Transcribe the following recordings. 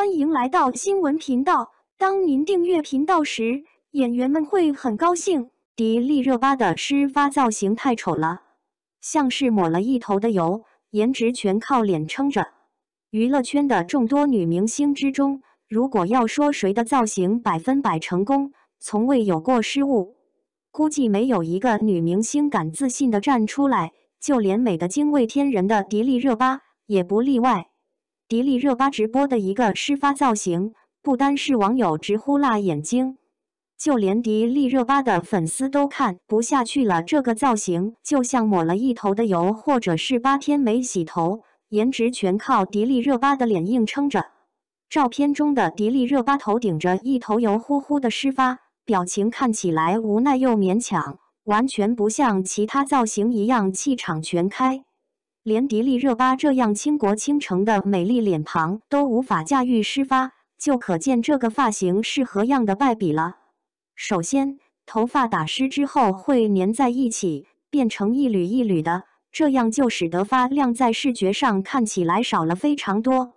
欢迎来到新闻频道。当您订阅频道时，演员们会很高兴。迪丽热巴的湿发造型太丑了，像是抹了一头的油，颜值全靠脸撑着。娱乐圈的众多女明星之中，如果要说谁的造型100%成功，从未有过失误，估计没有一个女明星敢自信地站出来，就连美得惊为天人的迪丽热巴也不例外。迪丽热巴直播的一个湿发造型，不单是网友直呼辣眼睛，就连迪丽热巴的粉丝都看不下去了。这个造型就像抹了一头的油，或者是8天没洗头，颜值全靠迪丽热巴的脸硬撑着。照片中的迪丽热巴头顶着一头油乎乎的湿发，表情看起来无奈又勉强，完全不像其他造型一样气场全开。连迪丽热巴这样倾国倾城的美丽脸庞都无法驾驭湿发，就可见这个发型是何样的败笔了。首先，头发打湿之后会粘在一起，变成一缕一缕的，这样就使得发量在视觉上看起来少了非常多。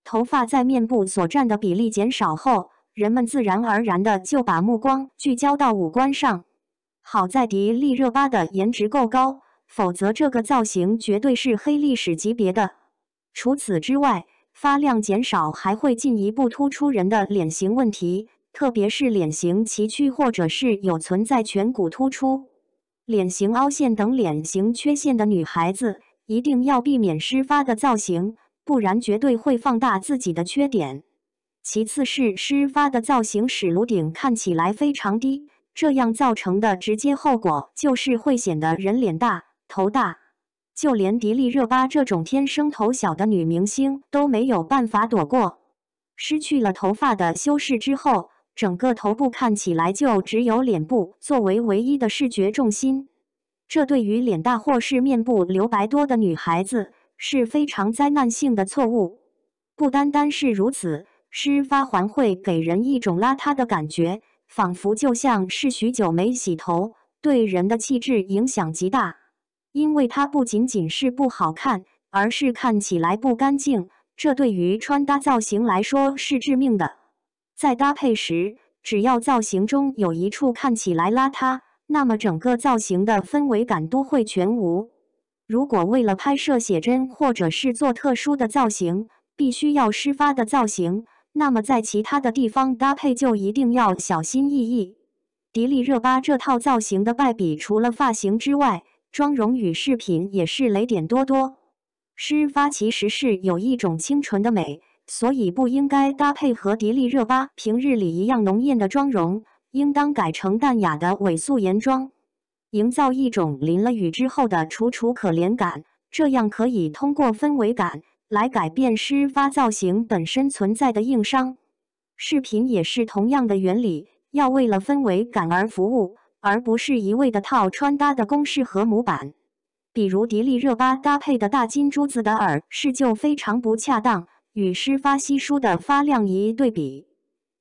头发在面部所占的比例减少后，人们自然而然的就把目光聚焦到五官上。好在迪丽热巴的颜值够高，否则这个造型绝对是黑历史级别的。除此之外，发量减少还会进一步突出人的脸型问题，特别是脸型崎岖或者是有存在颧骨突出、脸型凹陷等脸型缺陷的女孩子，一定要避免湿发的造型，不然绝对会放大自己的缺点。其次是湿发的造型使颅顶看起来非常低，这样造成的直接后果就是会显得人脸大、头大。就连迪丽热巴这种天生头小的女明星都没有办法躲过。失去了头发的修饰之后，整个头部看起来就只有脸部作为唯一的视觉重心，这对于脸大或是面部留白多的女孩子是非常灾难性的错误。不单单是如此，湿发还会给人一种邋遢的感觉，仿佛就像是许久没洗头，对人的气质影响极大。因为它不仅仅是不好看，而是看起来不干净，这对于穿搭造型来说是致命的。在搭配时，只要造型中有一处看起来邋遢，那么整个造型的氛围感都会全无。如果为了拍摄写真或者是做特殊的造型，必须要湿发的造型，那么在其他的地方搭配就一定要小心翼翼。迪丽热巴这套造型的败笔，除了发型之外，妆容与饰品也是雷点多多。湿发其实是有一种清纯的美，所以不应该搭配和迪丽热巴平日里一样浓艳的妆容，应当改成淡雅的伪素颜妆，营造一种淋了雨之后的楚楚可怜感，这样可以通过氛围感来改变湿发造型本身存在的硬伤。饰品也是同样的原理，要为了氛围感而服务，而不是一味的套穿搭的公式和模板。比如迪丽热巴搭配的大金珠子的耳饰就非常不恰当，与湿发稀疏的发量一对比，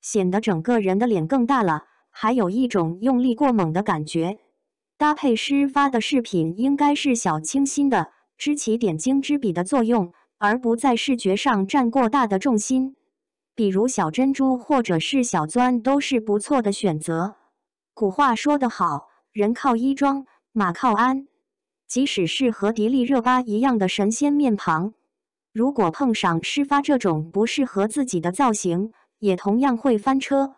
显得整个人的脸更大了，还有一种用力过猛的感觉。搭配湿发的饰品应该是小清新的，知其点睛之笔的作用，而不在视觉上占过大的重心。比如小珍珠或者是小钻都是不错的选择。古话说得好，人靠衣装，马靠鞍。即使是和迪丽热巴一样的神仙面庞，如果碰上湿发这种不适合自己的造型，也同样会翻车。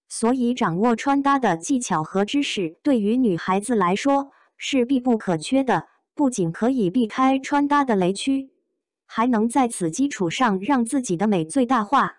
所以掌握穿搭的技巧和知识对于女孩子来说是必不可缺的，不仅可以避开穿搭的雷区，还能在此基础上让自己的美最大化。